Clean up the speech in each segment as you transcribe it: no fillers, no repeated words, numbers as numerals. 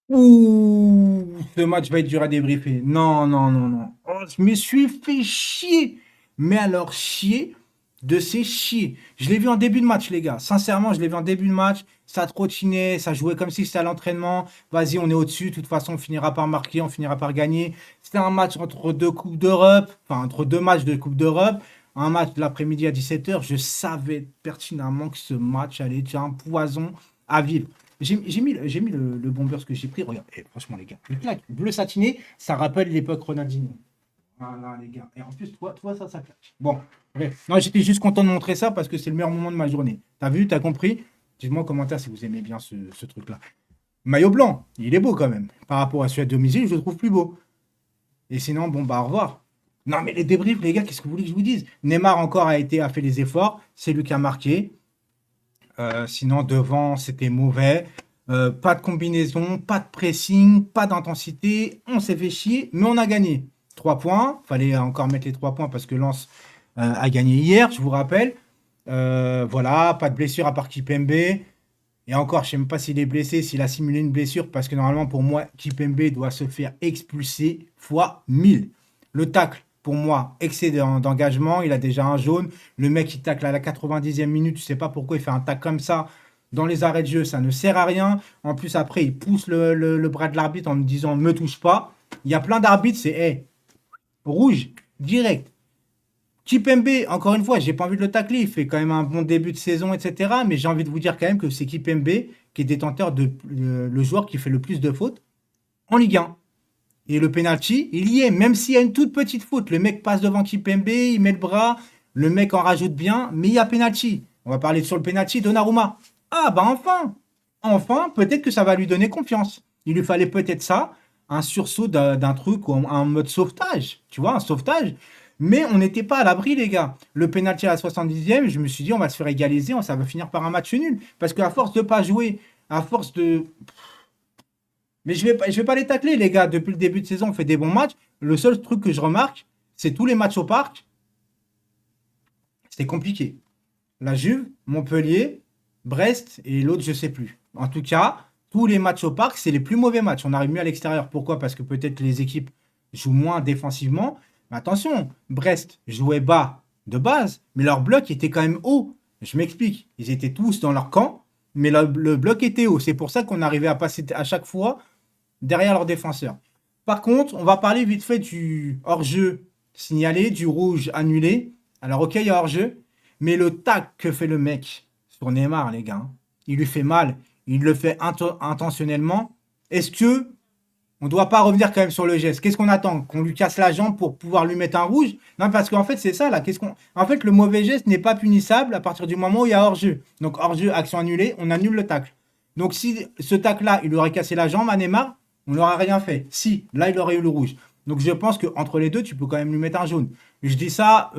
Ouh, ce match va être dur à débriefer. Non, non, non, non. Oh, je me suis fait chier. Mais alors, chier de ces chier. Je l'ai vu en début de match, les gars. Sincèrement, je l'ai vu en début de match. Ça trottinait, ça jouait comme si c'était à l'entraînement. Vas-y, on est au-dessus. De toute façon, on finira par marquer, on finira par gagner. C'était un match entre deux Coupes d'Europe. Enfin, entre deux matchs de Coupe d'Europe. Un match de l'après-midi à 17h. Je savais pertinemment que ce match allait être un poison à vivre. J'ai mis le bon beurre que j'ai pris. Regarde, franchement, les gars, le claque bleu satiné, ça rappelle l'époque Ronaldinho. Voilà, les gars. Et en plus, toi ça, ça claque. Bon, bref. Non, j'étais juste content de montrer ça parce que c'est le meilleur moment de ma journée. T'as vu, t'as compris? Dites-moi en commentaire si vous aimez bien ce truc-là. Maillot blanc, il est beau quand même. Par rapport à celui à domicile, je le trouve plus beau. Et sinon, bon, bah, au revoir. Non, mais les débriefs, les gars, qu'est-ce que vous voulez que je vous dise? Neymar encore a fait les efforts. C'est lui qui a marqué. Sinon, devant, c'était mauvais. Pas de combinaison, pas de pressing, pas d'intensité. On s'est fait chier, mais on a gagné. 3 points. Fallait encore mettre les 3 points parce que Lens a gagné hier, je vous rappelle. Voilà, pas de blessure à part Kipembe. Et encore, je ne sais même pas s'il est blessé, s'il a simulé une blessure, parce que normalement, pour moi, Kipembe doit se faire expulser fois 1000. Le tacle, pour moi, excès d'engagement. Il a déjà un jaune. Le mec, il tacle à la 90e minute. Je ne sais pas pourquoi il fait un tacle comme ça. Dans les arrêts de jeu, ça ne sert à rien. En plus, après, il pousse le bras de l'arbitre en me disant me touche pas. Il y a plein d'arbitres, c'est hey, rouge, direct. Kipembe, encore une fois, j'ai pas envie de le tacler. Il fait quand même un bon début de saison, etc. Mais j'ai envie de vous dire quand même que c'est Kipembe qui est détenteur de le joueur qui fait le plus de fautes en Ligue 1. Et le penalty, il y est, même s'il y a une toute petite faute. Le mec passe devant Kipembe, il met le bras, le mec en rajoute bien, mais il y a penalty. On va parler sur le penalty Donnarumma. Ah bah enfin, enfin, peut-être que ça va lui donner confiance. Il lui fallait peut-être ça, un sursaut d'un truc, ou un mode sauvetage, tu vois, un sauvetage. Mais on n'était pas à l'abri, les gars. Le penalty à la 70e, je me suis dit, on va se faire égaliser, ça va finir par un match nul. Parce qu'à force de pas jouer, à force de mais je vais pas les tacler, les gars. Depuis le début de saison, on fait des bons matchs. Le seul truc que je remarque, c'est tous les matchs au parc, c'était compliqué. La Juve, Montpellier, Brest et l'autre, je sais plus. En tout cas, tous les matchs au parc, c'est les plus mauvais matchs. On arrive mieux à l'extérieur. Pourquoi? Parce que peut-être les équipes jouent moins défensivement. Mais attention, Brest jouait bas de base, mais leur bloc était quand même haut. Je m'explique. Ils étaient tous dans leur camp, mais le bloc était haut. C'est pour ça qu'on arrivait à passer à chaque fois derrière leurs défenseurs. Par contre, on va parler vite fait du hors-jeu signalé, du rouge annulé. Alors, ok, il y a hors-jeu, mais le tac que fait le mec sur Neymar, les gars, hein, il lui fait mal, il le fait intentionnellement. Est-ce que on ne doit pas revenir quand même sur le geste? Qu'est-ce qu'on attend? Qu'on lui casse la jambe pour pouvoir lui mettre un rouge? Non, parce qu'en fait, c'est ça là. En fait, le mauvais geste n'est pas punissable à partir du moment où il y a hors-jeu. Donc, hors-jeu, action annulée, on annule le tacle. Donc, si ce tacle-là, il aurait cassé la jambe à Neymar, on n'aurait rien fait. Si, là, il aurait eu le rouge. Donc, je pense qu'entre les deux, tu peux quand même lui mettre un jaune. Je dis ça,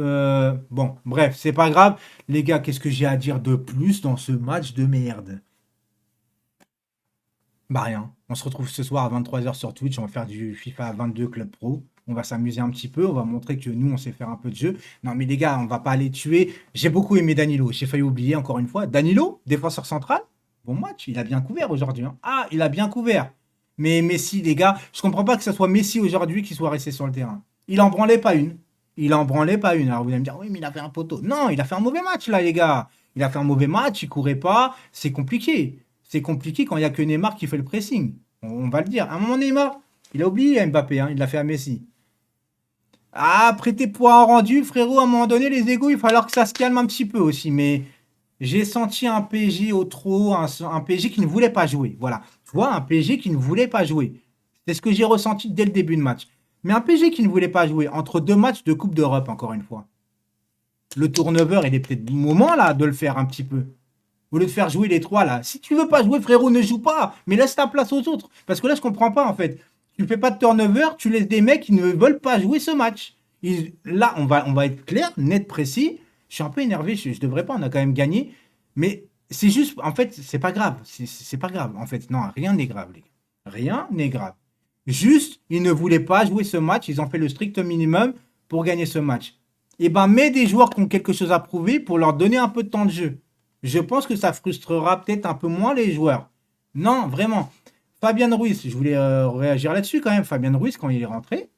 bon, bref, c'est pas grave. Les gars, qu'est-ce que j'ai à dire de plus dans ce match de merde? Bah rien. On se retrouve ce soir à 23h sur Twitch. On va faire du FIFA 22 Club Pro. On va s'amuser un petit peu. On va montrer que nous, on sait faire un peu de jeu. Non, mais les gars, on va pas les tuer. J'ai beaucoup aimé Danilo. J'ai failli oublier encore une fois. Danilo, défenseur central. Bon match. Il a bien couvert aujourd'hui, hein. Ah, il a bien couvert. Mais Messi, les gars, je comprends pas que ce soit Messi aujourd'hui qui soit resté sur le terrain. Il en branlait pas une. Il en branlait pas une. Alors vous allez me dire, oui, mais il a fait un poteau. Non, il a fait un mauvais match là, les gars. Il a fait un mauvais match. Il courait pas. C'est compliqué. C'est compliqué quand il n'y a que Neymar qui fait le pressing. On va le dire. À un moment, Neymar, il a oublié Mbappé, hein, il l'a fait à Messi. Ah, prêter pour un rendu, frérot, à un moment donné, les égos, il va falloir que ça se calme un petit peu aussi. Mais j'ai senti un PSG au trop, un PSG qui ne voulait pas jouer. Voilà. Tu vois, un PSG qui ne voulait pas jouer. C'est ce que j'ai ressenti dès le début de match. Mais un PSG qui ne voulait pas jouer entre deux matchs de Coupe d'Europe, encore une fois. Le turnover, il est peut-être moment là de le faire un petit peu. Au lieu de faire jouer les trois là. Si tu veux pas jouer, frérot, ne joue pas. Mais laisse ta place aux autres. Parce que là, je comprends pas en fait. Tu fais pas de turnover, tu laisses des mecs qui ne veulent pas jouer ce match. Là, on va être clair, net, précis. Je suis un peu énervé, je devrais pas, on a quand même gagné. Mais c'est juste, en fait, c'est pas grave. C'est pas grave. En fait, non, rien n'est grave, les gars. Rien n'est grave. Juste, ils ne voulaient pas jouer ce match. Ils ont fait le strict minimum pour gagner ce match. Et ben, mets des joueurs qui ont quelque chose à prouver pour leur donner un peu de temps de jeu. Je pense que ça frustrera peut-être un peu moins les joueurs. Non, vraiment. Fabien Ruiz, je voulais réagir là-dessus quand même. Fabien Ruiz, quand il est rentré,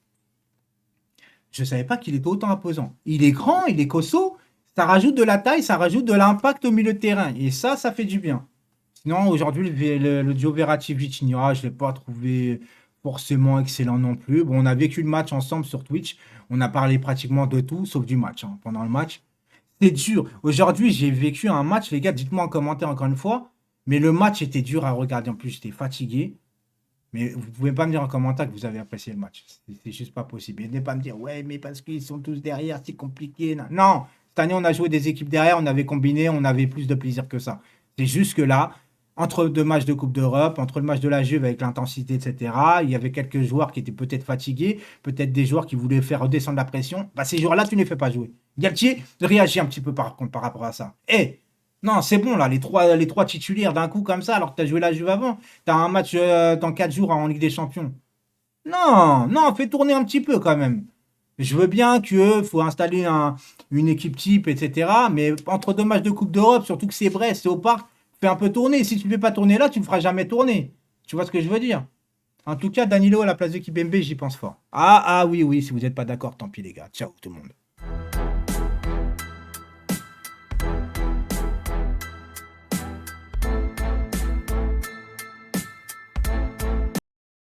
je ne savais pas qu'il était autant imposant. Il est grand, il est costaud, ça rajoute de la taille, ça rajoute de l'impact au milieu de terrain. Et ça fait du bien. Sinon, aujourd'hui, le duo Verratti-Vitinha, je ne l'ai pas trouvé forcément excellent non plus. Bon, on a vécu le match ensemble sur Twitch. On a parlé pratiquement de tout, sauf du match, hein, pendant le match. C'est dur. Aujourd'hui, j'ai vécu un match, les gars, dites-moi en commentaire encore une fois. Mais le match était dur à regarder. En plus, j'étais fatigué. Mais vous pouvez pas me dire en commentaire que vous avez apprécié le match. C'est juste pas possible. Et ne pas me dire, ouais, mais parce qu'ils sont tous derrière, c'est compliqué. Non, non, cette année, on a joué des équipes derrière, on avait combiné, on avait plus de plaisir que ça. C'est juste que là, entre deux matchs de Coupe d'Europe, entre le match de la Juve avec l'intensité, etc., il y avait quelques joueurs qui étaient peut-être fatigués, peut-être des joueurs qui voulaient faire redescendre la pression. Bah, ces joueurs-là, tu ne les fais pas jouer. Galtier réagit un petit peu par contre par rapport à ça. Eh, non, c'est bon là, les trois titulaires d'un coup comme ça, alors que tu as joué la Juve avant. Tu as un match dans 4 jours en Ligue des Champions. Non, non, fais tourner un petit peu quand même. Je veux bien que faut installer une équipe type, etc. Mais entre deux matchs de Coupe d'Europe, surtout que c'est Brest, c'est au parc, fais un peu tourner. Si tu ne fais pas tourner là, tu ne feras jamais tourner. Tu vois ce que je veux dire? En tout cas, Danilo à la place de Kipembe, j'y pense fort. Ah, ah oui, oui, si vous n'êtes pas d'accord, tant pis les gars. Ciao tout le monde.